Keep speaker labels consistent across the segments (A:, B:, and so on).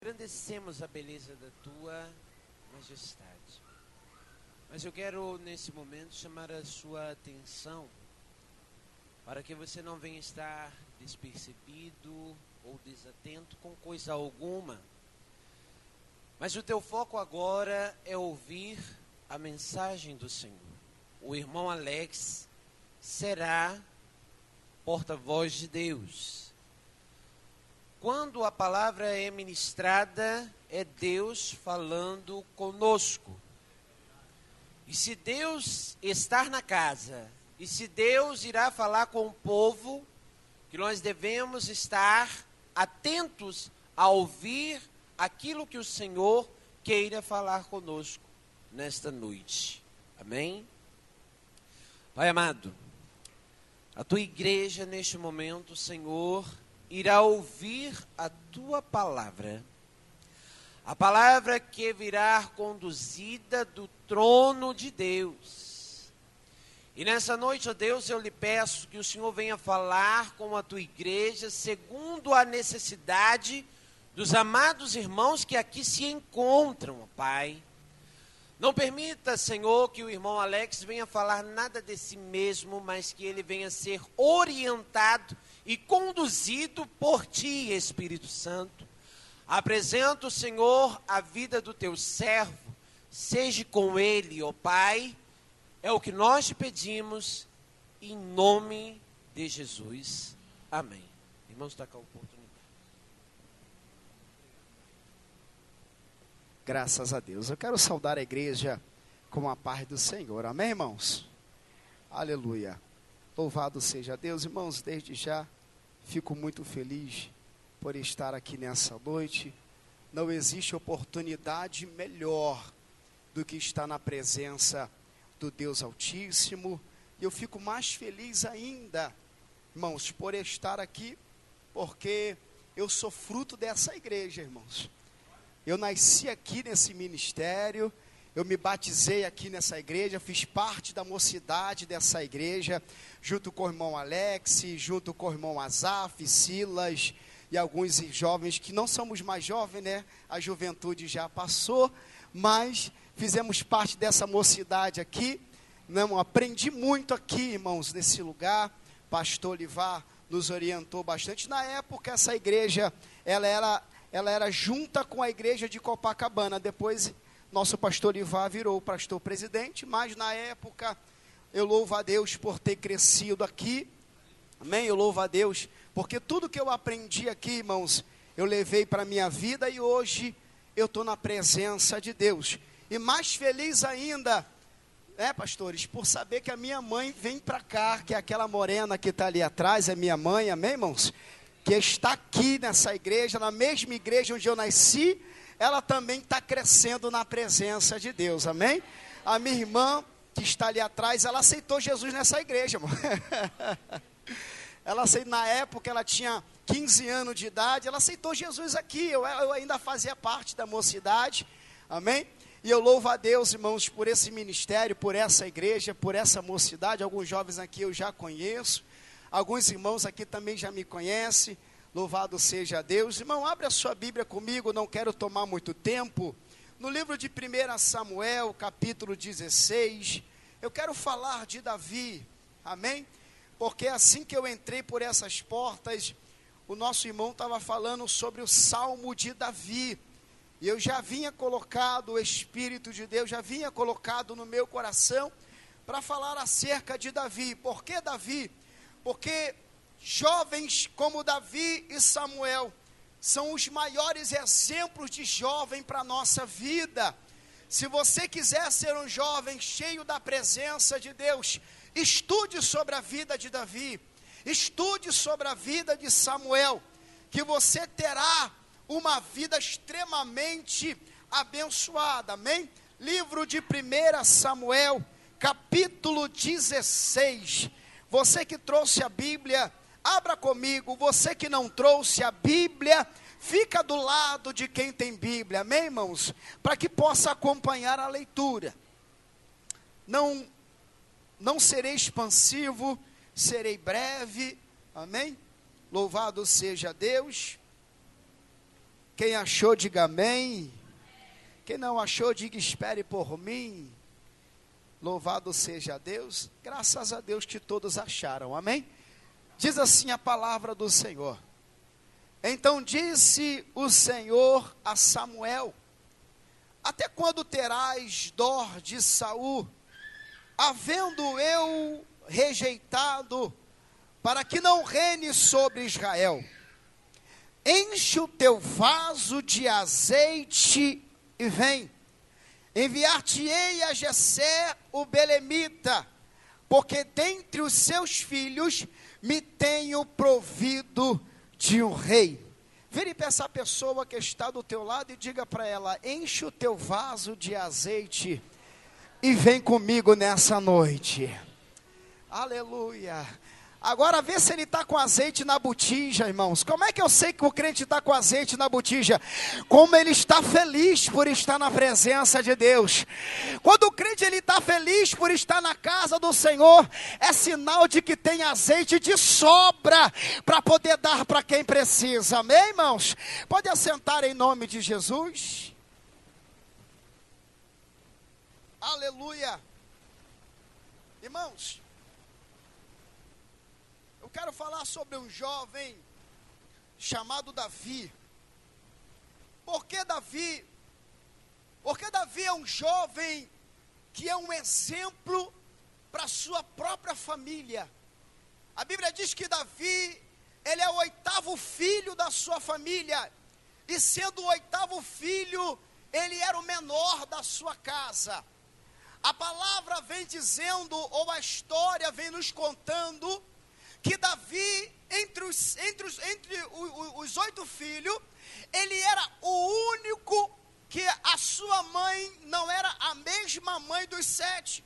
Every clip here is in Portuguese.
A: engrandecemos a beleza da tua majestade. Mas eu quero, nesse momento, chamar a sua atenção para que você não venha estar despercebido ou desatento com coisa alguma. Mas o teu foco agora é ouvir a mensagem do Senhor. O irmão Alex será porta-voz de Deus. Quando a palavra é ministrada, é Deus falando conosco. E se Deus estar na casa, e se Deus irá falar com o povo, que nós devemos estar atentos a ouvir aquilo que o Senhor queira falar conosco nesta noite. Amém? Pai amado, a tua igreja neste momento, Senhor, irá ouvir a tua palavra. A palavra que virá conduzida do trono de Deus. E nessa noite, ó Deus, eu lhe peço que o Senhor venha falar com a tua igreja, segundo a necessidade dos amados irmãos que aqui se encontram, ó Pai. Não permita, Senhor, que o irmão Alex venha falar nada de si mesmo, mas que ele venha ser orientado e conduzido por ti, Espírito Santo. Apresento, Senhor, a vida do teu servo, seja com ele, ó Pai, é o que nós te pedimos, em nome de Jesus. Amém. Irmãos, está com a oportunidade.
B: Graças a Deus. Eu quero saudar a igreja com a paz do Senhor. Amém, irmãos? Aleluia. Louvado seja Deus. Irmãos, desde já fico muito feliz por estar aqui nessa noite. Não existe oportunidade melhor do que estar na presença do Deus Altíssimo. E eu fico mais feliz ainda, irmãos, por estar aqui, porque eu sou fruto dessa igreja, irmãos. Eu nasci aqui nesse ministério, eu me batizei aqui nessa igreja, fiz parte da mocidade dessa igreja, junto com o irmão Alex, junto com o irmão Azaf, Silas e alguns jovens que não somos mais jovens, né? A juventude já passou, mas fizemos parte dessa mocidade aqui. Não, aprendi muito aqui, irmãos, nesse lugar. Pastor Livar nos orientou bastante. Na época, essa igreja, ela era junta com a igreja de Copacabana. Depois, nosso pastor Livar virou o pastor presidente, mas na época, eu louvo a Deus por ter crescido aqui. Amém? Eu louvo a Deus, porque tudo que eu aprendi aqui, irmãos, eu levei para a minha vida e hoje eu estou na presença de Deus. E mais feliz ainda, né, pastores, por saber que a minha mãe vem para cá, que é aquela morena que está ali atrás, é minha mãe, amém, irmãos? Que está aqui nessa igreja, na mesma igreja onde eu nasci, ela também está crescendo na presença de Deus, amém? A minha irmã, que está ali atrás, ela aceitou Jesus nessa igreja, irmão. Ela aceitou, na época ela tinha 15 anos de idade, ela aceitou Jesus aqui, eu ainda fazia parte da mocidade, amém? E eu louvo a Deus, irmãos, por esse ministério, por essa igreja, por essa mocidade. Alguns jovens aqui eu já conheço, alguns irmãos aqui também já me conhecem. Louvado seja Deus. Irmão, abre a sua Bíblia comigo, não quero tomar muito tempo. No livro de 1 Samuel, capítulo 16, eu quero falar de Davi, amém? Porque assim que eu entrei por essas portas, o nosso irmão estava falando sobre o Salmo de Davi. E eu já vinha colocado, o Espírito de Deus já vinha colocado no meu coração para falar acerca de Davi. Por que Davi? Porque jovens como Davi e Samuel são os maiores exemplos de jovem para a nossa vida. Se você quiser ser um jovem cheio da presença de Deus, estude sobre a vida de Davi, estude sobre a vida de Samuel, que você terá uma vida extremamente abençoada, amém? Livro de 1 Samuel, capítulo 16, você que trouxe a Bíblia, abra comigo. Você que não trouxe a Bíblia, fica do lado de quem tem Bíblia, amém, irmãos? Para que possa acompanhar a leitura. Não serei expansivo, serei breve, amém? Louvado seja Deus. Quem achou, diga amém. Quem não achou, diga espere por mim. Louvado seja Deus. Graças a Deus que todos acharam, amém? Diz assim a palavra do Senhor. Então disse o Senhor a Samuel: até quando terás dó de Saul, havendo eu rejeitado, para que não reine sobre Israel? Enche o teu vaso de azeite e vem. Enviar-te-ei a Jessé o belemita, porque dentre os seus filhos me tenho provido de um rei. Vire para essa pessoa que está do teu lado e diga para ela: enche o teu vaso de azeite e vem comigo nessa noite. Aleluia. Agora vê se ele está com azeite na botija, irmãos. Como é que eu sei que o crente está com azeite na botija? Como ele está feliz por estar na presença de Deus. Quando o crente está feliz por estar na casa do Senhor, é sinal de que tem azeite de sobra para poder dar para quem precisa. Amém, irmãos? Pode assentar em nome de Jesus. Aleluia. Irmãos, eu quero falar sobre um jovem chamado Davi. Por que Davi? Porque Davi é um jovem que é um exemplo para a sua própria família. A Bíblia diz que Davi, ele é o 8º filho da sua família. E sendo o 8º filho, ele era o menor da sua casa. A palavra vem dizendo, ou a história vem nos contando, que Davi, entre os 8 filhos, ele era o único que a sua mãe não era a mesma mãe dos 7.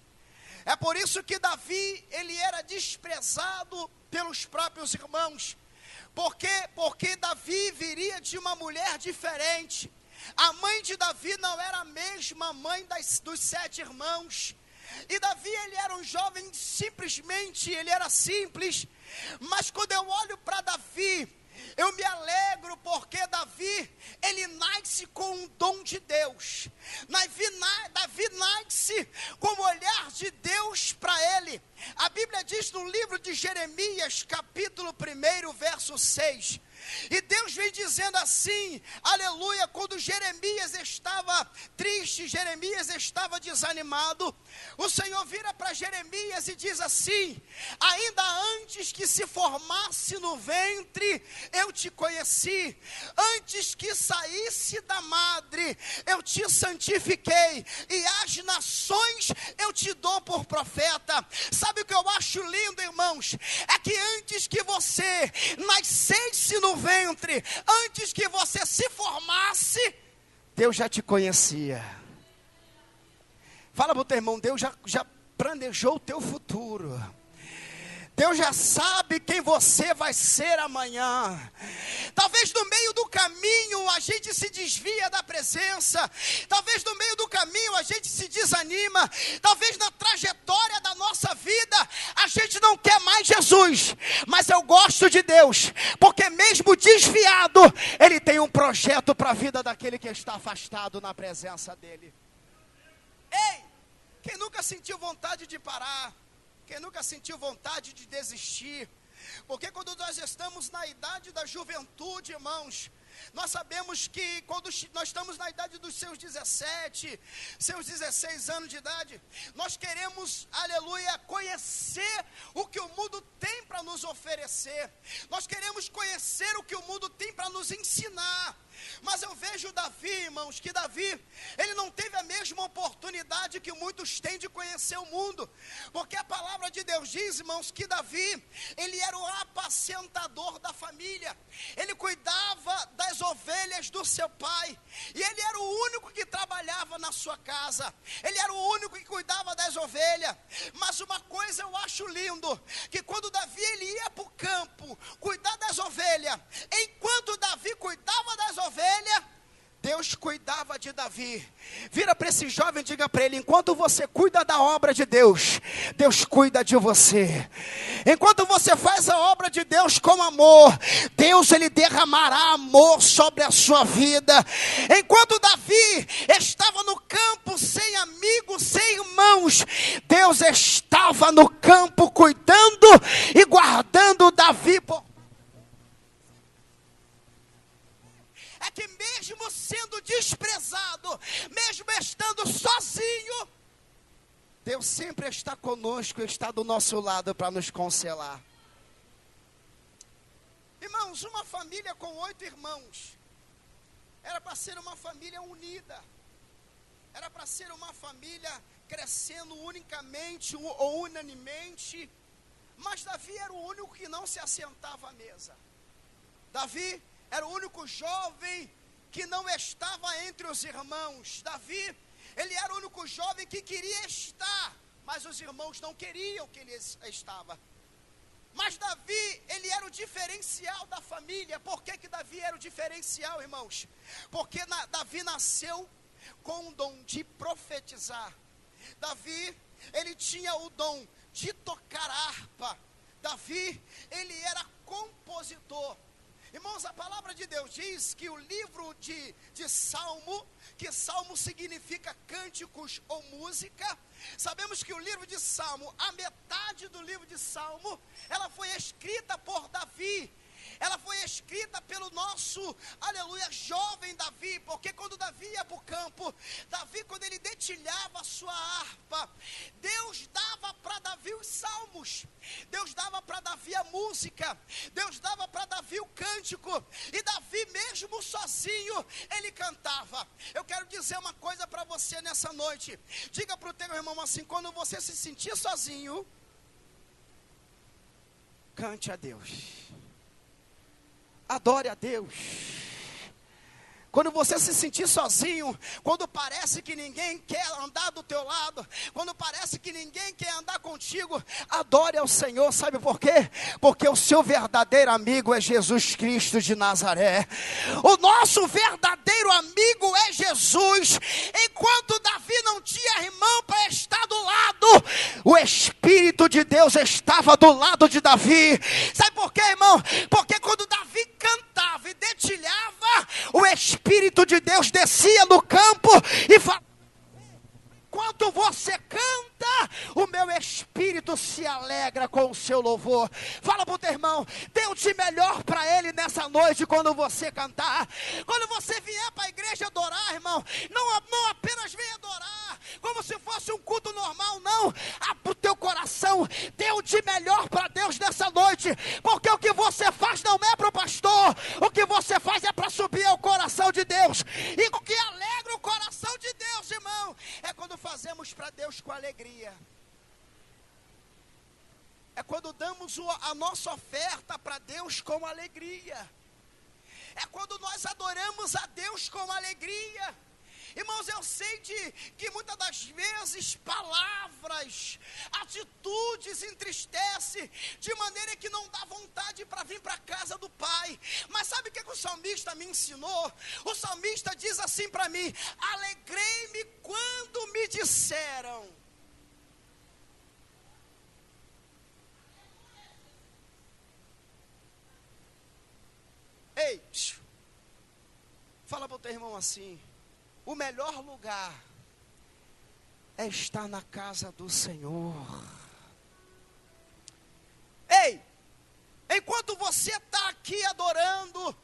B: É por isso que Davi, ele era desprezado pelos próprios irmãos. Porque Davi viria de uma mulher diferente. A mãe de Davi não era a mesma mãe dos 7 irmãos. E Davi, ele era um jovem simplesmente, ele era simples. Mas quando eu olho para Davi, eu me alegro porque Davi, ele nasce com um dom de Deus. Davi nasce com o olhar de Deus para ele. A Bíblia diz no livro de Jeremias, capítulo 1, verso 6. E Deus vem dizendo assim, aleluia, quando Jeremias estava triste, Jeremias estava desanimado, o Senhor vira para Jeremias e diz assim: ainda antes que se formasse no ventre, eu te conheci, antes que saísse da madre, eu te santifiquei, e às nações eu te dou por profeta. Sabe o que eu acho lindo, irmãos? É que antes que você nascesse no ventre, antes que você se formasse, Deus já te conhecia. Fala para o teu irmão: Deus já planejou o teu futuro. Deus já sabe quem você vai ser amanhã. Talvez no meio do caminho a gente se desvia da presença. Talvez no meio do caminho a gente se desanima. Talvez na trajetória da nossa vida a gente não quer mais Jesus. Mas eu gosto de Deus, porque mesmo desviado, Ele tem um projeto para a vida daquele que está afastado na presença dEle. Ei, quem nunca sentiu vontade de parar? Quem nunca sentiu vontade de desistir? Porque quando nós estamos na idade da juventude, irmãos, nós sabemos que quando nós estamos na idade dos seus 17, seus 16 anos de idade, nós queremos, aleluia, conhecer o que o mundo tem para nos oferecer. Nós queremos conhecer o que o mundo tem para nos ensinar. Mas eu vejo Davi, irmãos, que Davi, ele não teve a mesma oportunidade que muitos têm de conhecer o mundo. Porque a palavra de Deus diz, irmãos, que Davi, ele era o apacentador da família. Ele cuidava das ovelhas do seu pai. E ele era o único que trabalhava na sua casa. Ele era o único que cuidava das ovelhas. Mas uma coisa eu acho lindo, que quando Davi, ele ia para o campo cuidar das ovelhas, enquanto Davi cuidava das ovelhas, Deus Deus cuidava de Davi. Vira para esse jovem e diga para ele: enquanto você cuida da obra de Deus, Deus cuida de você. Enquanto você faz a obra de Deus com amor, Deus ele derramará amor sobre a sua vida. Enquanto Davi estava no campo sem amigos, sem irmãos, Deus estava no campo cuidando e guardando Davi. É que mesmo sendo desprezado, mesmo estando sozinho, Deus sempre está conosco, está do nosso lado para nos consolar. Irmãos, uma família com 8 irmãos, era para ser uma família unida, era para ser uma família crescendo unicamente ou unanimemente, mas Davi era o único que não se assentava à mesa. Davi era o único jovem que não estava entre os irmãos. Davi, ele era o único jovem que queria estar, mas os irmãos não queriam que ele estava. Mas Davi, ele era o diferencial da família. Por que Davi era o diferencial, irmãos? Porque Davi nasceu com o dom de profetizar. Davi, ele tinha o dom de tocar harpa. Davi, ele era compositor. Irmãos, a palavra de Deus diz que o livro de Salmo, que Salmo significa cânticos ou música. Sabemos que o livro de Salmo, a metade do livro de Salmo, ela foi escrita por Davi. Ela foi escrita pelo nosso, aleluia, jovem Davi, porque quando Davi ia para o campo, Davi, quando ele dedilhava a sua harpa, Deus dava para Davi os salmos, Deus dava para Davi a música, Deus dava para Davi o cântico, e Davi mesmo sozinho, ele cantava. Eu quero dizer uma coisa para você nessa noite, diga para o teu irmão assim: quando você se sentir sozinho, cante a Deus. Adore a Deus. Quando você se sentir sozinho, quando parece que ninguém quer andar do teu lado, quando parece que ninguém quer andar contigo, adore ao Senhor. Sabe por quê? Porque o seu verdadeiro amigo é Jesus Cristo de Nazaré. O nosso verdadeiro amigo é Jesus. Enquanto Davi não tinha irmão para estar do lado, o Espírito de Deus estava do lado de Davi. Sabe por quê, irmão? Porque quando Davi cantava e dedilhava, o Espírito de Deus descia no campo e falava: enquanto você canta, o meu espírito se alegra com o seu louvor. Fala para o teu irmão: dê o de melhor para ele nessa noite quando você cantar. Quando você vier para a igreja adorar, irmão, não apenas venha adorar como se fosse um culto normal, não. Abra o teu coração, dê o de melhor para Deus nessa noite, porque o que você faz não é para o pastor, o que você faz é para subir ao coração de Deus. E o que alegra o coração de Deus, irmão, é quando fazemos para Deus com alegria. É quando damos a nossa oferta para Deus com alegria. É quando nós adoramos a Deus com alegria. Irmãos, eu sei que muitas das vezes palavras, atitudes entristecem, de maneira que não dá vontade para vir para a casa do Pai. Mas sabe o que o salmista me ensinou? O salmista diz assim para mim: alegrei-me quando me disseram. Ei, fala para o teu irmão assim: o melhor lugar é estar na casa do Senhor. Ei, enquanto você está aqui adorando,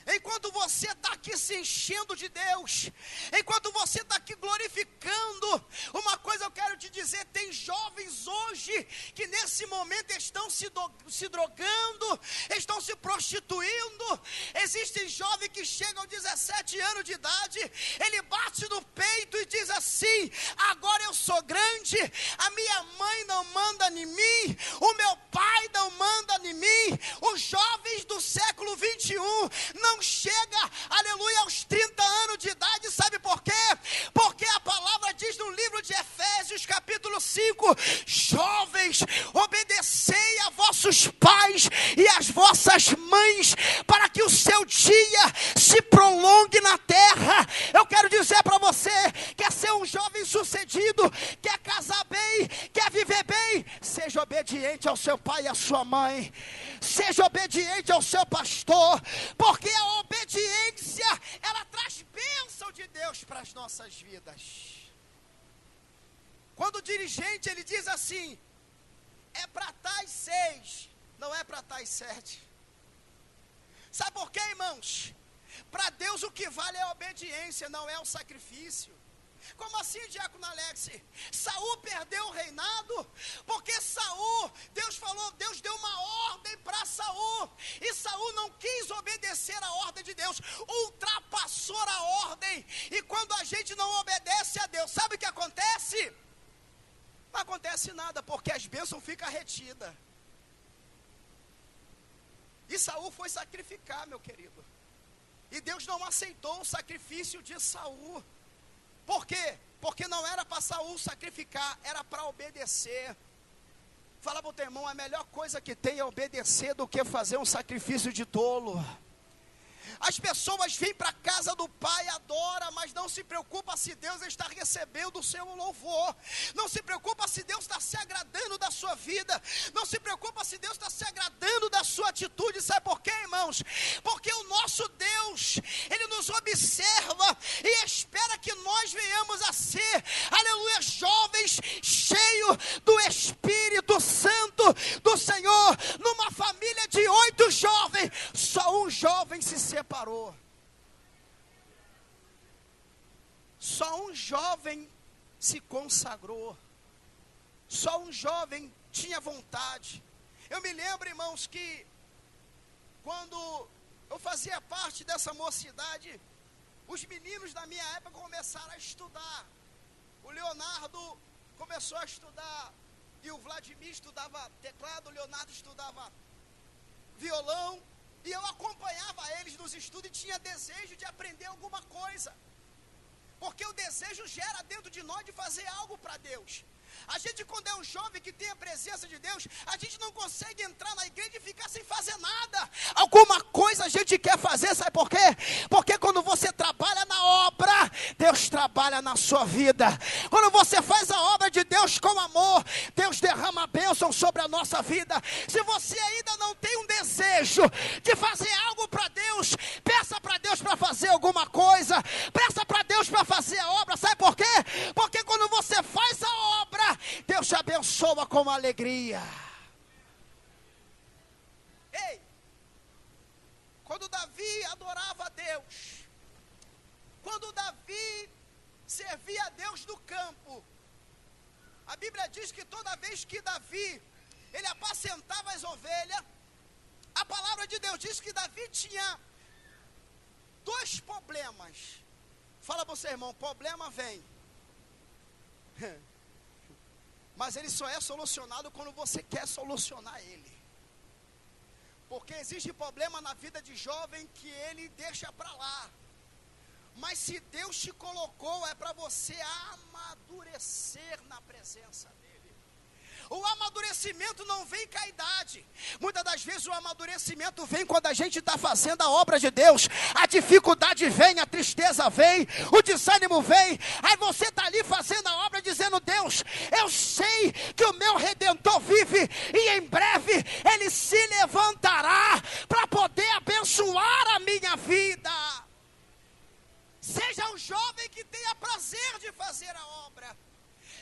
B: enquanto você está aqui se enchendo de Deus, enquanto você está aqui glorificando, uma coisa eu quero te dizer: tem jovens hoje que nesse momento estão se drogando, estão se prostituindo. Existem jovens que chegam aos 17 anos de idade, ele bate no peito e diz assim: agora eu sou grande, a minha mãe não manda em mim, o meu pai não manda em mim. Os jovens do século 21 não chega, aleluia, aos 30 anos de idade. Sabe por quê? Porque a palavra diz no livro de Efésios capítulo 5: jovens, obedecei a vossos pais e às vossas mães, para que o seu dia se prolongue na terra. mãe. Seja obediente ao seu pastor, porque a obediência, ela traz bênção de Deus para as nossas vidas. Quando o dirigente, ele diz assim, é para tais 6, não é para tais 7. Sabe por quê, irmãos? Para Deus o que vale é a obediência, não é o sacrifício. Como assim, diácono Alex? Saul perdeu o reinado, porque Saul, Deus deu uma ordem para Saul, e Saul não quis obedecer a ordem de Deus, ultrapassou a ordem, e quando a gente não obedece a Deus, sabe o que acontece? Não acontece nada, porque as bênçãos ficam retidas. E Saul foi sacrificar, meu querido, e Deus não aceitou o sacrifício de Saul. Por quê? Porque não era para Saul sacrificar, era para obedecer. Fala para o teu irmão, a melhor coisa que tem é obedecer do que fazer um sacrifício de tolo. As pessoas vêm para a casa do Pai, adoram, mas não se preocupa se Deus está recebendo o seu louvor. Não se preocupa se Deus está se agradando da sua vida. Não se preocupa se Deus está se agradando da sua atitude. Sabe por quê, irmãos? Porque o nosso Deus, Ele nos observa e espera que nós venhamos a ser, aleluia, jovens, cheios do Espírito Santo do Senhor. Numa família de 8 jovens, só um jovem se separou. Só um jovem se consagrou. Só um jovem tinha vontade. Eu me lembro, irmãos, que quando eu fazia parte dessa mocidade, os meninos da minha época começaram a estudar. O Leonardo começou a estudar, e o Vladimir estudava teclado, o Leonardo estudava violão, e eu acompanhava eles nos estudos e tinha desejo de aprender alguma coisa, porque o desejo gera dentro de nós de fazer algo para Deus. A gente, quando é um jovem que tem a presença de Deus, a gente não consegue entrar na igreja e ficar sem fazer nada. Alguma coisa a gente quer fazer, sabe por quê? Porque quando você trabalha na obra, Deus trabalha na sua vida. Quando você faz a obra de Deus com amor, Deus derrama a bênção sobre a nossa vida. Se você ainda não tem um desejo de fazer algo para Deus, peça para Deus para fazer alguma coisa, peça para Deus para fazer a obra, sabe por quê? Porque quando você faz a obra, Deus te abençoa com alegria. Ei, quando Davi adorava a Deus, quando Davi servia a Deus no campo, a Bíblia diz que toda vez que Davi, ele apacentava as ovelhas, a palavra de Deus diz que Davi tinha 2 problemas. Fala para você, irmão, problema vem. Mas ele só é solucionado quando você quer solucionar ele. Porque existe problema na vida de jovem que ele deixa para lá. Mas se Deus te colocou, é para você amadurecer na presença dele. O amadurecimento não vem com a idade. Muitas das vezes o amadurecimento vem quando a gente está fazendo a obra de Deus. A dificuldade vem, a tristeza vem, o desânimo vem. Aí você está ali fazendo a obra dizendo: Deus, eu sei que o meu Redentor vive e em breve Ele se levantará para poder abençoar a minha vida. Seja um jovem que tenha prazer de fazer a obra.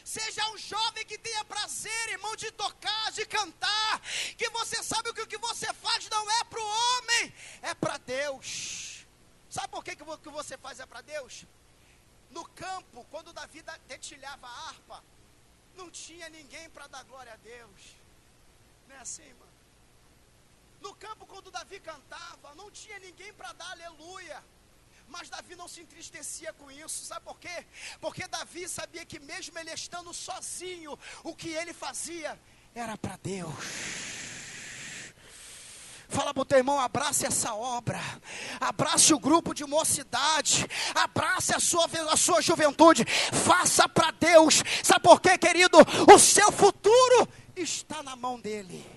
B: Seja um jovem que tenha prazer, irmão, de tocar, de cantar, que você sabe que o que você faz não é para o homem, é para Deus. Sabe por que o que você faz é para Deus? No campo, quando Davi dedilhava a harpa, não tinha ninguém para dar glória a Deus. Não é assim, mano? No campo, quando Davi cantava, não tinha ninguém para dar aleluia. Mas Davi não se entristecia com isso, sabe por quê? Porque Davi sabia que mesmo ele estando sozinho, o que ele fazia era para Deus. Fala para o teu irmão, abrace essa obra, abrace o grupo de mocidade, abrace a sua juventude, faça para Deus. Sabe por quê, querido? O seu futuro está na mão dele.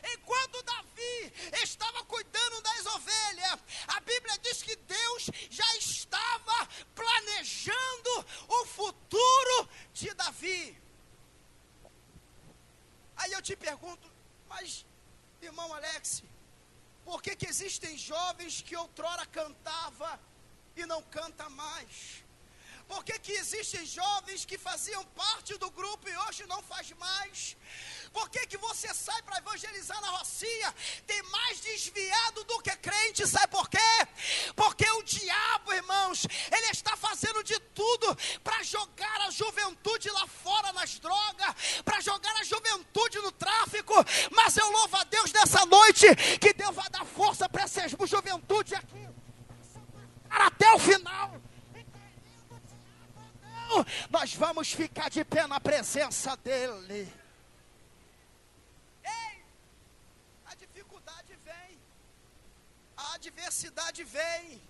B: Enquanto Davi estava cuidando das ovelhas, a Bíblia diz que Deus já estava planejando o futuro de Davi. Aí eu te pergunto, Mas, irmão Alex, por que existem jovens que outrora cantava e não canta mais? Por que existem jovens que faziam parte do grupo e hoje não faz mais? Por que você sai para evangelizar na Rocinha, tem mais desviado do que crente? Sabe por quê? Porque o diabo, irmãos, ele está fazendo de tudo para jogar a juventude lá fora nas drogas, para jogar a juventude no tráfico. Mas eu louvo a Deus nessa noite, que Deus vai dar força para essa juventude aqui, até o final. Nós vamos ficar de pé na presença dele. Ei, a dificuldade vem, a adversidade vem.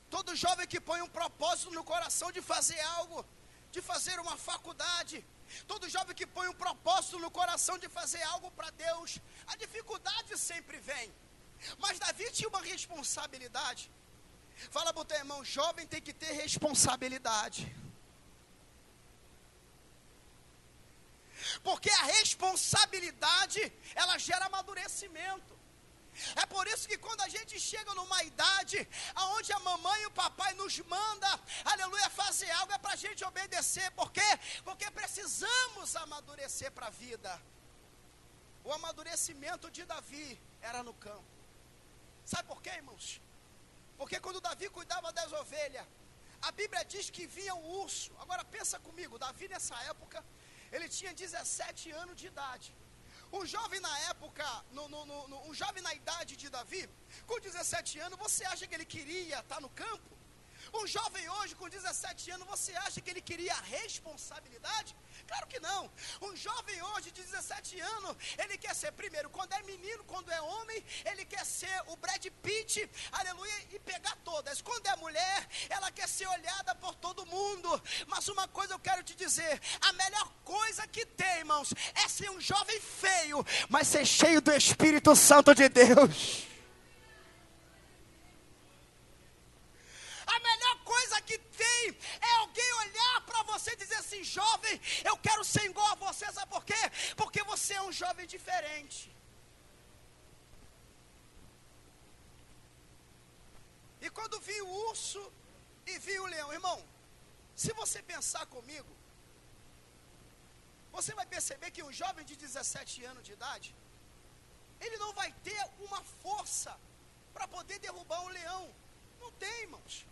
B: Todo jovem que põe um propósito no coração de fazer algo, de fazer uma faculdade, todo jovem que põe um propósito no coração de fazer algo para Deus, a dificuldade sempre vem. Mas Davi tinha uma responsabilidade. Fala para o teu irmão, jovem tem que ter responsabilidade. Porque a responsabilidade, ela gera amadurecimento. É por isso que quando a gente chega numa idade onde a mamãe e o papai nos manda, aleluia, fazer algo, é para a gente obedecer. Por quê? Porque precisamos amadurecer para a vida. O amadurecimento de Davi era no campo. Sabe por quê, irmãos? Porque quando Davi cuidava das ovelhas, a Bíblia diz que vinha um urso. Agora pensa comigo, Davi nessa época, ele tinha 17 anos de idade. Um jovem na época, um jovem na idade de Davi, com 17 anos, você acha que ele queria estar no campo? Um jovem hoje com 17 anos, você acha que ele queria responsabilidade? Claro que não. Um jovem hoje de 17 anos, ele quer ser, primeiro, quando é menino, quando é homem, ele quer ser o Brad Pitt, aleluia, e pegar todas. Quando é mulher, ela quer ser olhada por todo mundo. Mas uma coisa eu quero te dizer, a melhor coisa que tem, irmãos, é ser um jovem feio, mas ser cheio do Espírito Santo de Deus. A melhor coisa que tem é alguém olhar para você e dizer assim, jovem, eu quero ser igual a você. Sabe por quê? Porque você é um jovem diferente. E quando vi o urso e vi o leão, irmão, se você pensar comigo, você vai perceber que um jovem de 17 anos de idade, ele não vai ter uma força para poder derrubar um leão. Não tem, irmãos.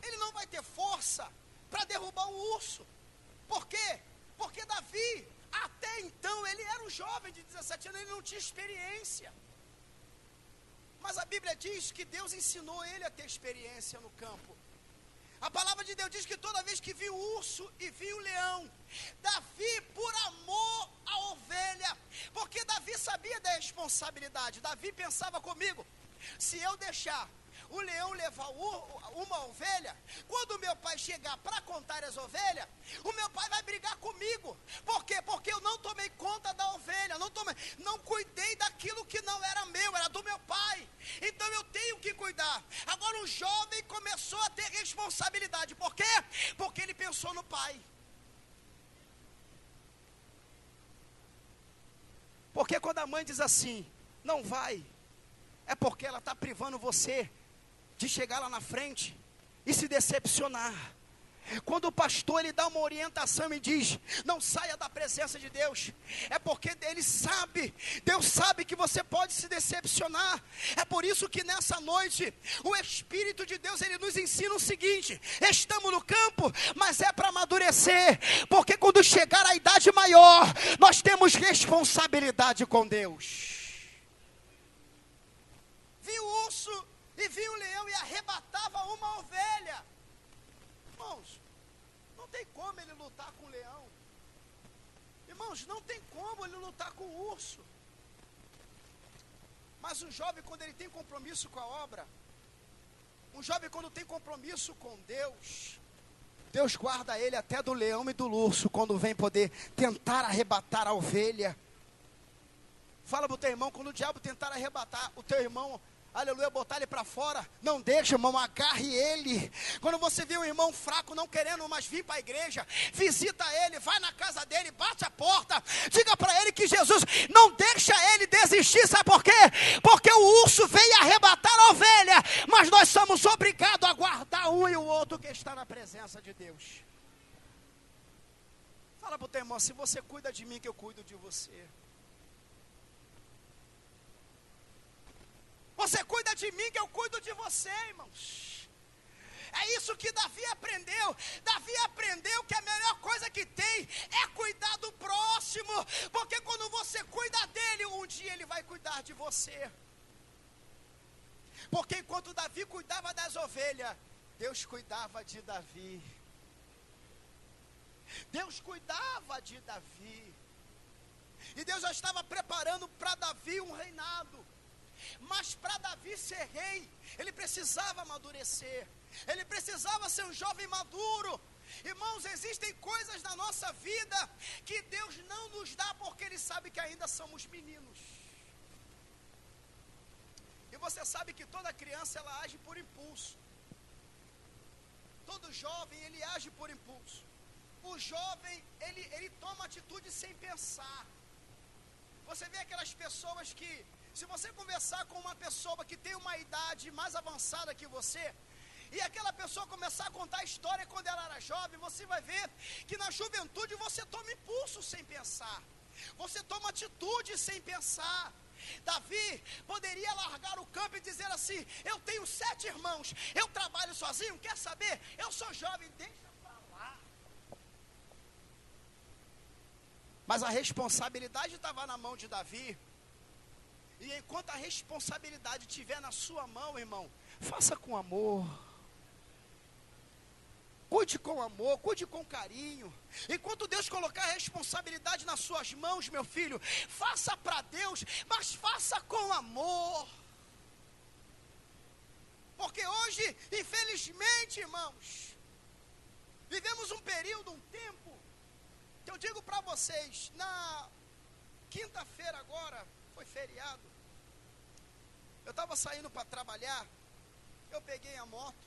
B: Ele não vai ter força para derrubar um urso. Por quê? Porque Davi, até então, ele era um jovem de 17 anos, ele não tinha experiência. Mas a Bíblia diz que Deus ensinou ele a ter experiência no campo. A palavra de Deus diz que toda vez que viu o urso e viu o leão, Davi, por amor à ovelha, porque Davi sabia da responsabilidade. Davi pensava comigo, se eu deixar o leão levar uma ovelha, quando o meu pai chegar para contar as ovelhas, o meu pai vai brigar comigo. Por quê? Porque eu não tomei conta da ovelha, não cuidei daquilo que não era meu, era do meu pai. Então eu tenho que cuidar. Agora o jovem começou a ter responsabilidade. Por quê? Porque ele pensou no pai. Porque quando a mãe diz assim, não vai, é porque ela está privando você de chegar lá na frente e se decepcionar. Quando o pastor ele dá uma orientação e diz, não saia da presença de Deus, é porque ele sabe, Deus sabe que você pode se decepcionar. É por isso que nessa noite, o Espírito de Deus, ele nos ensina o seguinte, estamos no campo, mas é para amadurecer, porque quando chegar a idade maior, nós temos responsabilidade com Deus. Vi o urso e vi o leão e arrebatava uma ovelha. Irmãos, não tem como ele lutar com o leão. Irmãos, não tem como ele lutar com o urso. Mas um jovem, quando ele tem compromisso com a obra, um jovem quando tem compromisso com Deus, Deus guarda ele até do leão e do urso, quando vem poder tentar arrebatar a ovelha. Fala para o teu irmão, quando o diabo tentar arrebatar o teu irmão, aleluia, botar ele para fora. Não deixa, irmão, agarre ele. Quando você vê um irmão fraco, não querendo mais vir para a igreja, visita ele, vai na casa dele, bate a porta, diga para ele que Jesus não deixa ele desistir. Sabe por quê? Porque o urso veio arrebatar a ovelha, mas nós somos obrigados a guardar um e o outro que está na presença de Deus. Fala para o teu irmão, se você cuida de mim, que eu cuido de você. Você cuida de mim, que eu cuido de você, irmãos. É isso que Davi aprendeu. Davi aprendeu que a melhor coisa que tem é cuidar do próximo. Porque quando você cuida dele, um dia ele vai cuidar de você. Porque enquanto Davi cuidava das ovelhas, Deus cuidava de Davi. Deus cuidava de Davi. E Deus já estava preparando para Davi um reinado. Mas para Davi ser rei, ele precisava amadurecer. Ele precisava ser um jovem maduro. Irmãos, existem coisas na nossa vida que Deus não nos dá porque Ele sabe que ainda somos meninos. E você sabe que toda criança, ela age por impulso. Todo jovem, ele age por impulso. O jovem, ele toma atitude sem pensar. Você vê aquelas pessoas que, se você conversar com uma pessoa que tem uma idade mais avançada que você, e aquela pessoa começar a contar a história quando ela era jovem, você vai ver que na juventude você toma impulso sem pensar. Você toma atitude sem pensar. Davi poderia largar o campo e dizer assim: eu tenho 7 irmãos, eu trabalho sozinho, quer saber? Eu sou jovem, deixa pra lá. Mas a responsabilidade estava na mão de Davi. E enquanto a responsabilidade estiver na sua mão, irmão, faça com amor. Cuide com amor, cuide com carinho. Enquanto Deus colocar a responsabilidade nas suas mãos, meu filho, faça para Deus, mas faça com amor. Porque hoje, infelizmente, irmãos, vivemos um período, um tempo, que eu digo para vocês, na quinta-feira agora, foi feriado, eu estava saindo para trabalhar, eu peguei a moto,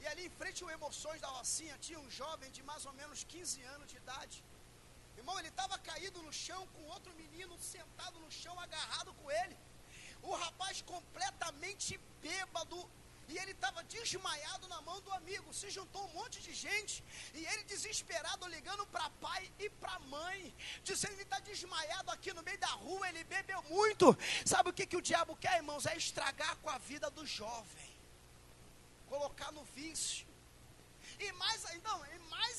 B: e ali em frente ao Emoções da Rocinha, tinha um jovem de mais ou menos 15 anos de idade. Irmão, ele estava caído no chão, com outro menino sentado no chão, agarrado com ele. O rapaz completamente bêbado, e ele estava desmaiado na mão do amigo. Se juntou um monte de gente, e ele desesperado, ligando para pai e para mãe, dizendo que ele está desmaiado aqui no meio da rua, ele bebeu muito. Sabe o que o diabo quer, irmãos? É estragar com a vida do jovem, colocar no vício. E mais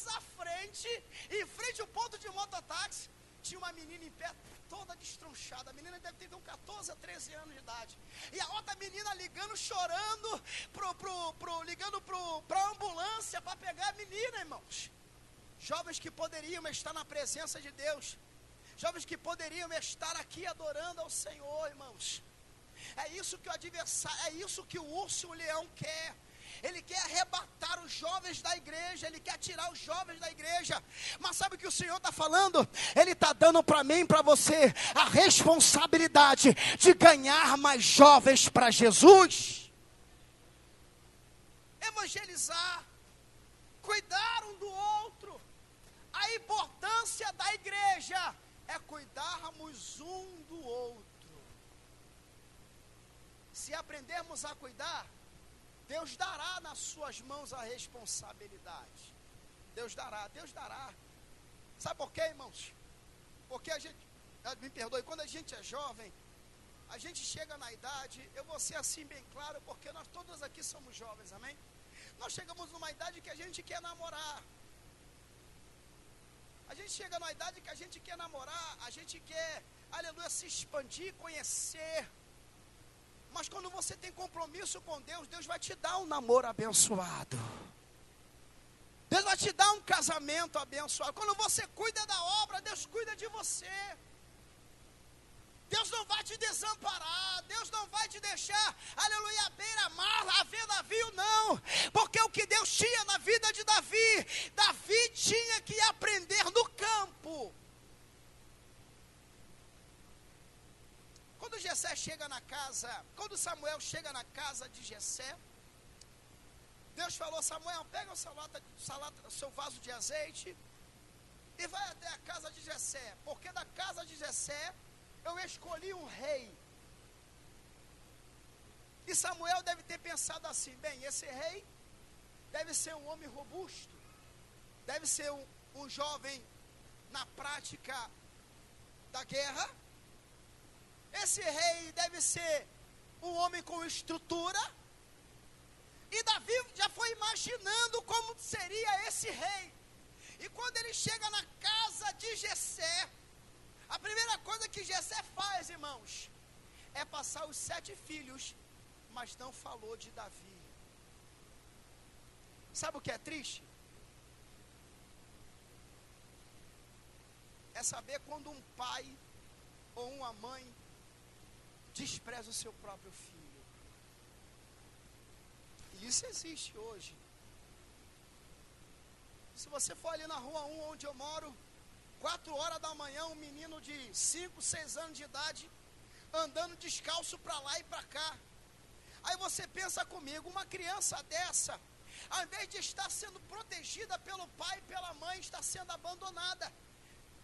B: à frente, em frente ao ponto de mototáxi, tinha uma menina em pé, toda destronchada. A menina deve ter 14 a 13 anos de idade. E a outra menina ligando, chorando, ligando para a ambulância para pegar a menina, irmãos. Jovens que poderiam estar na presença de Deus. Jovens que poderiam estar aqui adorando ao Senhor, irmãos. É isso que o adversário, é isso que o urso e o leão quer. Ele quer arrebatar os jovens da igreja, ele quer tirar os jovens da igreja. Mas sabe o que o Senhor está falando? Ele está dando para mim e para você a responsabilidade de ganhar mais jovens para Jesus. Evangelizar, cuidar um do outro. A importância da igreja é cuidarmos um do outro. Se aprendermos a cuidar, Deus dará nas suas mãos a responsabilidade. Deus dará. Sabe por quê, irmãos? Porque a gente, me perdoe, quando a gente é jovem, a gente chega na idade, eu vou ser assim bem claro, porque nós todos aqui somos jovens, amém? Nós chegamos numa idade que a gente quer namorar. A gente chega numa idade que a gente quer namorar, a gente quer, aleluia, se expandir, conhecer. Mas quando você tem compromisso com Deus, Deus vai te dar um namoro abençoado. Deus vai te dar um casamento abençoado. Quando você cuida da obra, Deus cuida de você. Deus não vai te desamparar. Deus não vai te deixar, aleluia, à beira-mar, a ver navio, não. Porque o que Deus tinha na vida de Davi, Davi tinha que aprender no campo. Quando Jessé chega na casa quando Samuel chega na casa de Jessé, Deus falou: Samuel, pega o seu vaso de azeite e vai até a casa de Jessé, porque da casa de Jessé eu escolhi um rei. E Samuel deve ter pensado assim: bem, esse rei deve ser um homem robusto, deve ser um jovem na prática da guerra. Esse rei deve ser um homem com estrutura. E Davi já foi imaginando como seria esse rei. E quando ele chega na casa de Jessé, a primeira coisa que Jessé faz, irmãos, é passar os 7 filhos, mas não falou de Davi. Sabe o que é triste? É saber quando um pai ou uma mãe despreza o seu próprio filho. E isso existe hoje. Se você for ali na rua 1, onde eu moro, 4 horas da manhã, um menino de 5, 6 anos de idade, andando descalço para lá e para cá. Aí você pensa comigo, uma criança dessa, ao invés de estar sendo protegida pelo pai e pela mãe, está sendo abandonada.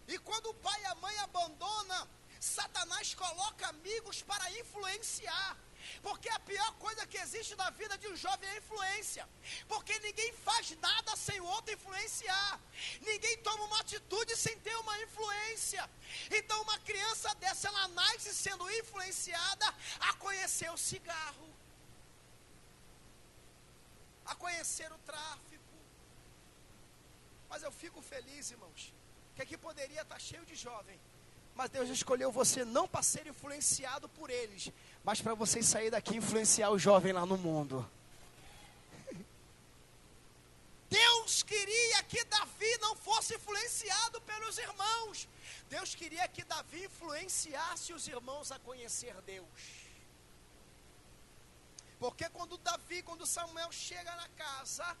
B: E quando o pai e a mãe abandonam, Satanás coloca amigos para influenciar. Porque a pior coisa que existe na vida de um jovem é a influência. Porque ninguém faz nada sem o outro influenciar. Ninguém toma uma atitude sem ter uma influência. Então uma criança dessa, ela nasce sendo influenciada a conhecer o cigarro, a conhecer o tráfico. Mas eu fico feliz, irmãos, que aqui poderia estar cheio de jovem, mas Deus escolheu você não para ser influenciado por eles, mas para vocês sair daqui e influenciar o jovem lá no mundo. Deus queria que Davi não fosse influenciado pelos irmãos. Deus queria que Davi influenciasse os irmãos a conhecer Deus. Porque quando Samuel chega na casa,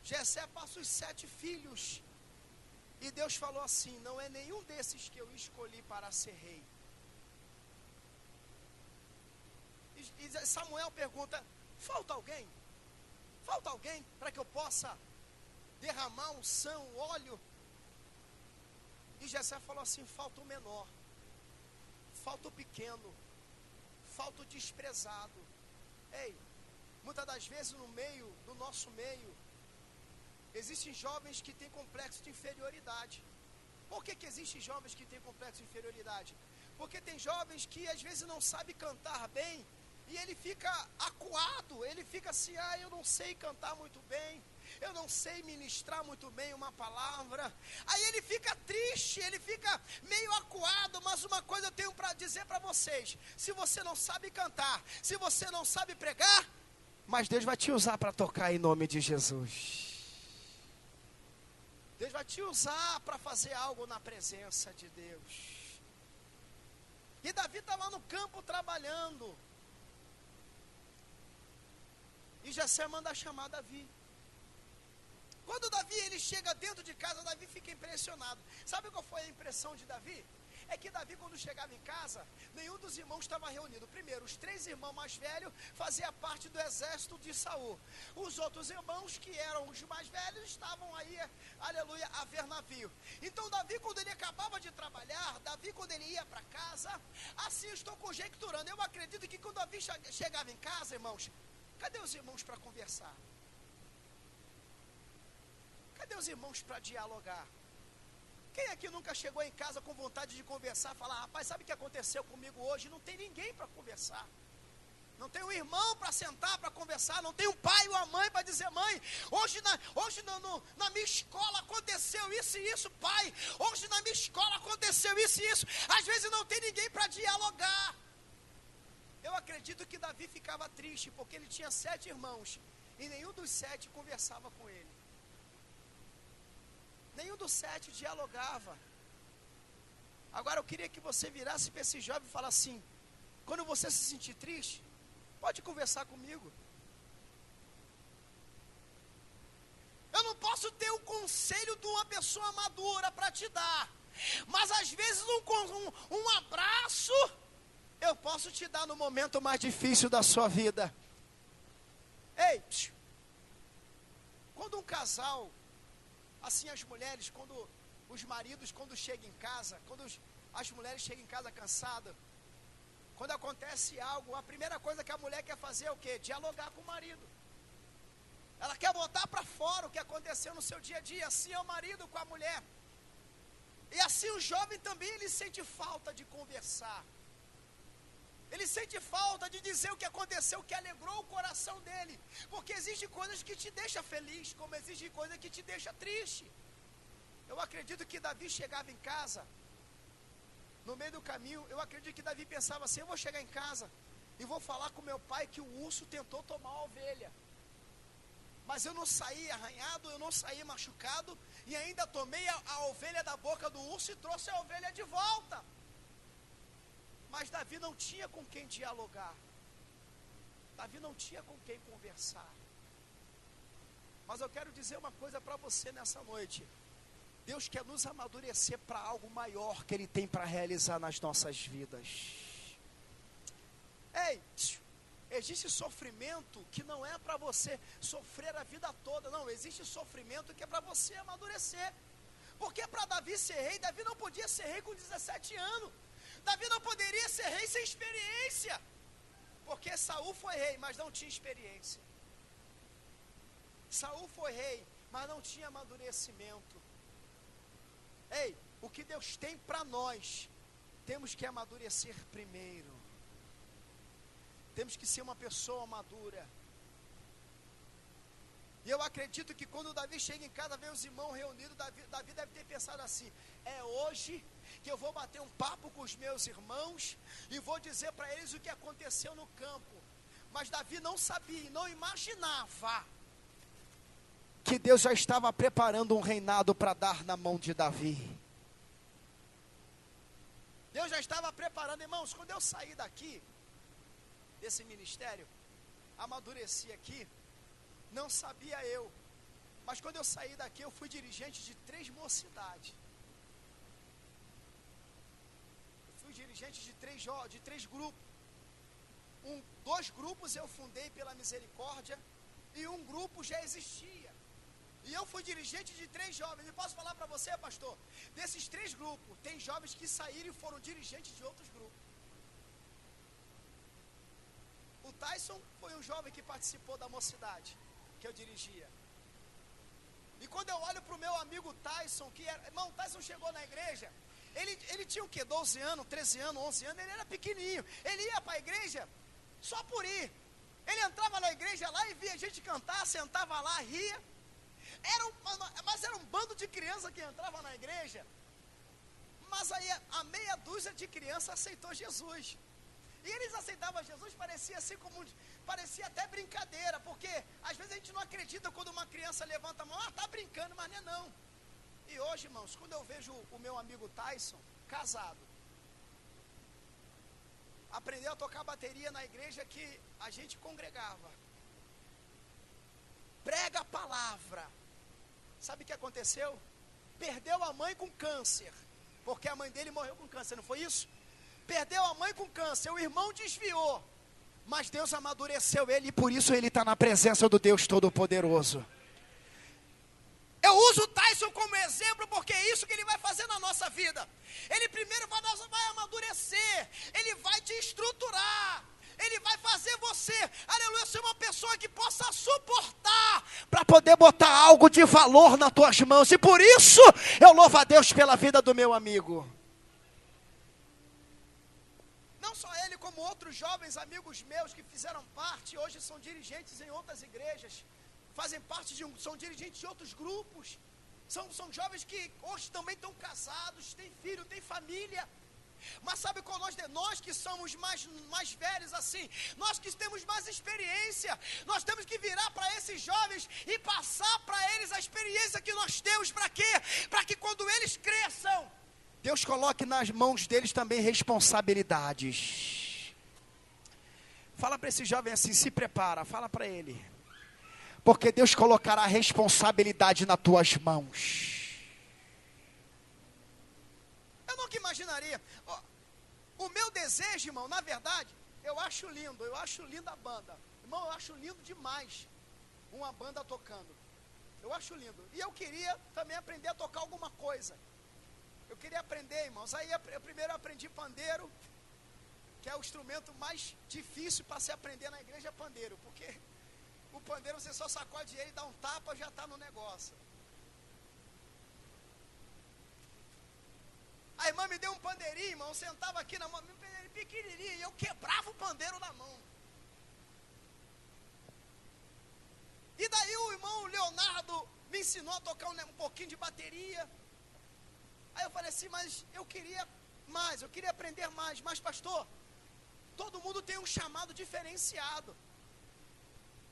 B: Jessé passa os 7 filhos. E Deus falou assim: não é nenhum desses que eu escolhi para ser rei. E Samuel pergunta: falta alguém? Falta alguém para que eu possa derramar unção, óleo? E Jessé falou assim: falta o menor, falta o pequeno, falta o desprezado. Ei, muitas das vezes no nosso meio, existem jovens que têm complexo de inferioridade. Por que existem jovens que têm complexo de inferioridade? Porque tem jovens que às vezes não sabem cantar bem, e ele fica acuado, ele fica assim: eu não sei cantar muito bem, eu não sei ministrar muito bem uma palavra. Aí ele fica triste, ele fica meio acuado. Mas uma coisa eu tenho para dizer para vocês: se você não sabe cantar, se você não sabe pregar, mas Deus vai te usar para tocar em nome de Jesus. Deus vai te usar para fazer algo na presença de Deus. E Davi está lá no campo trabalhando. E Jessé manda chamar Davi. Quando Davi ele chega dentro de casa, Davi fica impressionado. Sabe qual foi a impressão de Davi? É que Davi, quando chegava em casa, nenhum dos irmãos estava reunido. Primeiro, os 3 irmãos mais velhos faziam parte do exército de Saul. Os outros irmãos, que eram os mais velhos, estavam aí, aleluia, a ver navio. Então Davi, quando ele acabava de trabalhar, Davi, quando ele ia para casa, assim eu estou conjecturando, eu acredito que quando Davi chegava em casa, irmãos, cadê os irmãos para conversar? Cadê os irmãos para dialogar? Quem aqui nunca chegou em casa com vontade de conversar, falar: rapaz, sabe o que aconteceu comigo hoje? Não tem ninguém para conversar. Não tem um irmão para sentar, para conversar. Não tem um pai ou uma mãe para dizer: mãe, hoje na minha escola aconteceu isso e isso, pai. Hoje na minha escola aconteceu isso e isso. Às vezes não tem ninguém para dialogar. Eu acredito que Davi ficava triste, porque ele tinha 7 irmãos, e nenhum dos 7 conversava com ele. Nenhum dos 7 dialogava. Agora eu queria que você virasse para esse jovem e falasse assim: quando você se sentir triste, pode conversar comigo. Eu não posso ter um conselho de uma pessoa madura para te dar, mas às vezes um abraço eu posso te dar no momento mais difícil da sua vida. Ei, quando um casal, assim as mulheres, quando os maridos, quando chegam em casa, quando as mulheres chegam em casa cansadas, quando acontece algo, a primeira coisa que a mulher quer fazer é o quê? Dialogar com o marido. Ela quer botar para fora o que aconteceu no seu dia a dia. Assim é o marido com a mulher. E assim o jovem também, ele sente falta de conversar. Ele sente falta de dizer o que aconteceu, o que alegrou o coração dele. Porque existem coisas que te deixam feliz, como existem coisas que te deixam triste. Eu acredito que Davi chegava em casa, no meio do caminho, eu acredito que Davi pensava assim: eu vou chegar em casa e vou falar com meu pai que o urso tentou tomar a ovelha. Mas eu não saí arranhado, eu não saí machucado, e ainda tomei a ovelha da boca do urso e trouxe a ovelha de volta. Mas Davi não tinha com quem dialogar. Davi não tinha com quem conversar. Mas eu quero dizer uma coisa para você nessa noite. Deus quer nos amadurecer para algo maior que Ele tem para realizar nas nossas vidas. Ei, existe sofrimento que não é para você sofrer a vida toda. Não, existe sofrimento que é para você amadurecer. Porque para Davi ser rei, Davi não podia ser rei com 17 anos. Davi não poderia ser rei sem experiência. Porque Saul foi rei, mas não tinha experiência. Saul foi rei, mas não tinha amadurecimento. Ei, o que Deus tem para nós, temos que amadurecer primeiro. Temos que ser uma pessoa madura. E eu acredito que quando Davi chega em casa, vê os irmãos reunidos, Davi deve ter pensado assim: é hoje que eu vou bater um papo com os meus irmãos e vou dizer para eles o que aconteceu no campo. Mas Davi não sabia, não imaginava que Deus já estava preparando um reinado para dar na mão de Davi. Deus já estava preparando, irmãos. Quando eu saí daqui, desse ministério, amadureci aqui, não sabia eu, mas quando eu saí daqui, eu fui dirigente de 3 mocidades. Eu fui dirigente de 3 grupos. 2 grupos eu fundei pela misericórdia, e um grupo já existia. E eu fui dirigente de 3 jovens. E posso falar para você, pastor, desses 3 grupos, tem jovens que saíram e foram dirigentes de outros grupos. O Tyson foi um jovem que participou da mocidade que eu dirigia. E quando eu olho para o meu amigo Tyson, irmão, Tyson chegou na igreja, ele tinha o quê? 12 anos, 13 anos, 11 anos, ele era pequenininho. Ele ia para a igreja só por ir. Ele entrava na igreja lá e via a gente cantar, sentava lá, ria. Mas era um bando de criança que entrava na igreja. Mas aí a meia dúzia de crianças aceitou Jesus. E eles aceitavam Jesus, parecia assim como, parecia até brincadeira, porque às vezes a gente não acredita quando uma criança levanta a mão: tá brincando, mas não é não. E hoje, irmãos, quando eu vejo o meu amigo Tyson, casado, aprendeu a tocar bateria na igreja que a gente congregava, prega a palavra. Sabe o que aconteceu? Perdeu a mãe com câncer, porque a mãe dele morreu com câncer, não foi isso? Perdeu a mãe com câncer, o irmão desviou, mas Deus amadureceu ele, e por isso ele está na presença do Deus Todo-Poderoso. Eu uso o Tyson como exemplo, porque é isso que ele vai fazer na nossa vida. Ele primeiro vai amadurecer, ele vai te estruturar, ele vai fazer você, aleluia, ser uma pessoa que possa suportar, para poder botar algo de valor nas tuas mãos. E por isso eu louvo a Deus pela vida do meu amigo. Não só ele, como outros jovens amigos meus que fizeram parte, hoje são dirigentes em outras igrejas, fazem parte são dirigentes de outros grupos, são jovens que hoje também estão casados, têm filho, têm família. Mas sabe qual nós que somos mais velhos assim, nós que temos mais experiência, nós temos que virar para esses jovens e passar para eles a experiência que nós temos. Para quê? Para que quando eles cresçam, Deus coloque nas mãos deles também responsabilidades. Fala para esse jovem assim: se prepara, fala para ele, porque Deus colocará a responsabilidade nas tuas mãos. Eu nunca imaginaria. O meu desejo, irmão, na verdade, eu acho linda a banda. Irmão, eu acho lindo demais uma banda tocando. Eu acho lindo. E eu queria também aprender a tocar alguma coisa. Eu queria aprender, irmãos. Aí primeiro eu aprendi pandeiro, que é o instrumento mais difícil para se aprender na igreja, é pandeiro. Porque o pandeiro você só sacode ele, dá um tapa, já está no negócio. A irmã me deu um pandeirinho, irmão, eu sentava aqui na mão, um pandeirinho pequenininho, e eu quebrava o pandeiro na mão. E daí o irmão Leonardo me ensinou a tocar um pouquinho de bateria. Aí eu falei assim, mas eu queria mais, eu queria aprender mais. Mas pastor, todo mundo tem um chamado diferenciado.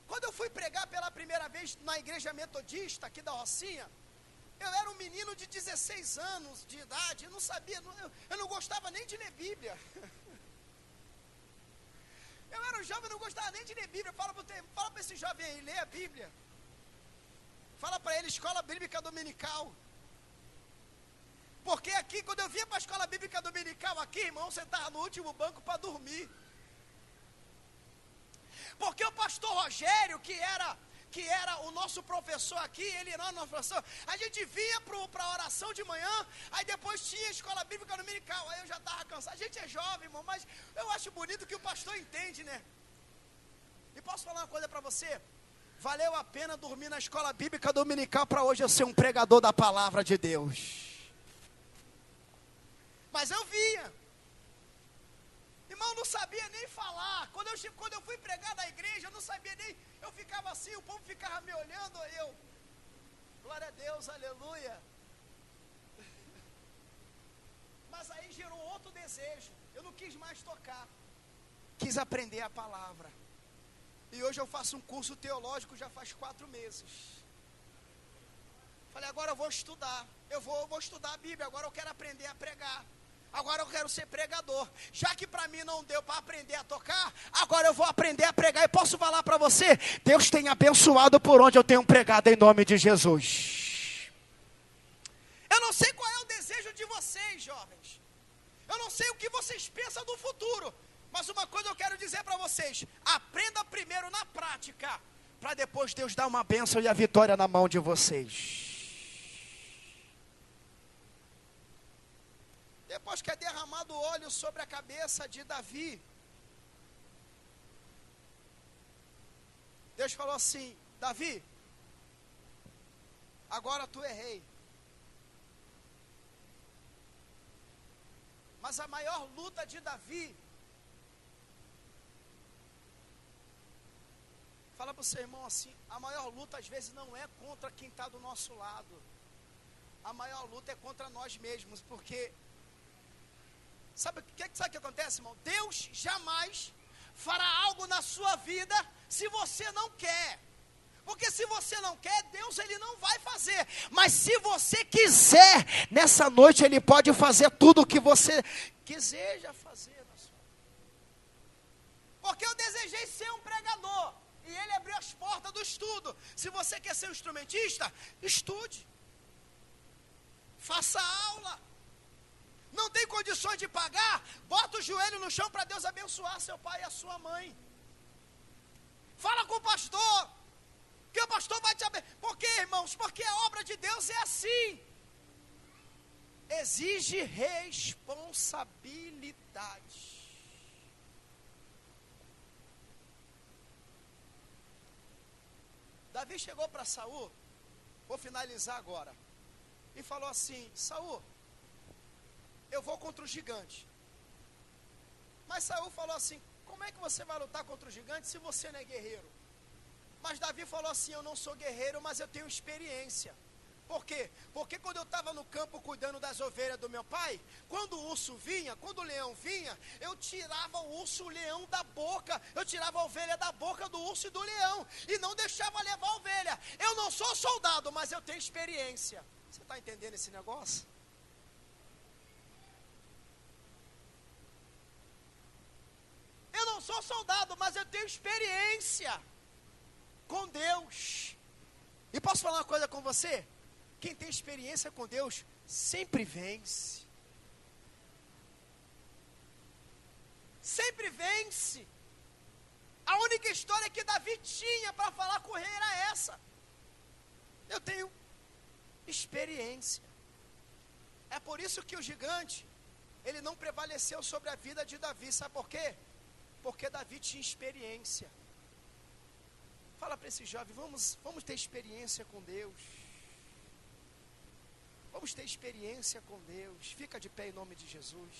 B: Quando eu fui pregar pela primeira vez na igreja metodista aqui da Rocinha, eu era um menino de 16 anos de idade, eu não sabia, eu não gostava nem de ler Bíblia. Eu era um jovem, eu não gostava nem de ler Bíblia. Fala para esse jovem aí, lê a Bíblia. Fala para ele, escola bíblica dominical. Porque aqui, quando eu vinha para a escola bíblica dominical aqui, irmão, você estava no último banco para dormir. Porque o pastor Rogério, que era o nosso professor aqui, ele era o nosso professor, a gente vinha para a oração de manhã, aí depois tinha a escola bíblica dominical, aí eu já estava cansado. A gente é jovem, irmão, mas eu acho bonito que o pastor entende, né? E posso falar uma coisa para você? Valeu a pena dormir na escola bíblica dominical para hoje eu ser um pregador da palavra de Deus. Mas eu vinha. Irmão, não sabia nem falar. Quando eu fui pregar na igreja, eu não sabia nem. Eu ficava assim, o povo ficava me olhando, eu. Glória a Deus, aleluia. Mas aí gerou outro desejo. Eu não quis mais tocar. Quis aprender a palavra. E hoje eu faço um curso teológico já faz 4 meses. Falei, agora eu vou estudar. Eu vou estudar a Bíblia. Agora eu quero aprender a pregar. Agora eu quero ser pregador. Já que para mim não deu para aprender a tocar, agora eu vou aprender a pregar. E posso falar para você, Deus tem abençoado por onde eu tenho pregado em nome de Jesus. Eu não sei qual é o desejo de vocês, jovens. Eu não sei o que vocês pensam do futuro. Mas uma coisa eu quero dizer para vocês. Aprenda primeiro na prática, para depois Deus dar uma bênção e a vitória na mão de vocês. Depois que é derramado óleo sobre a cabeça de Davi, Deus falou assim, Davi, agora tu é rei. Mas a maior luta de Davi, fala para o seu irmão assim, a maior luta às vezes não é contra quem está do nosso lado. A maior luta é contra nós mesmos, porque sabe o que acontece, irmão? Deus jamais fará algo na sua vida se você não quer. Porque se você não quer, Deus ele não vai fazer. Mas se você quiser, nessa noite ele pode fazer tudo o que você deseja fazer na sua vida. Porque eu desejei ser um pregador. E ele abriu as portas do estudo. Se você quer ser um instrumentista, estude. Faça aula. Não tem condições de pagar? Bota o joelho no chão para Deus abençoar seu pai e a sua mãe. Fala com o pastor, que o pastor vai te abençoar. Por quê, irmãos? Porque a obra de Deus é assim. Exige responsabilidade. Davi chegou para Saul, vou finalizar agora, e falou assim, Saul, eu vou contra o gigante. Mas Saul falou assim, como é que você vai lutar contra o gigante se você não é guerreiro? Mas Davi falou assim, eu não sou guerreiro, mas eu tenho experiência. Por quê? Porque quando eu estava no campo cuidando das ovelhas do meu pai, quando o urso vinha, quando o leão vinha, eu tirava o urso, o leão da boca, eu tirava a ovelha da boca do urso e do leão, e não deixava levar a ovelha. Eu não sou soldado, mas eu tenho experiência. Você está entendendo esse negócio? Eu não sou soldado, mas eu tenho experiência com Deus. E posso falar uma coisa com você? Quem tem experiência com Deus sempre vence. sempre vence. A única história que Davi tinha para falar com o rei era essa: eu tenho experiência. É por isso que o gigante, ele não prevaleceu sobre a vida de Davi. Sabe por quê? Porque Davi tinha experiência. Fala para esse jovem: vamos ter experiência com Deus. Vamos ter experiência com Deus. Fica de pé em nome de Jesus.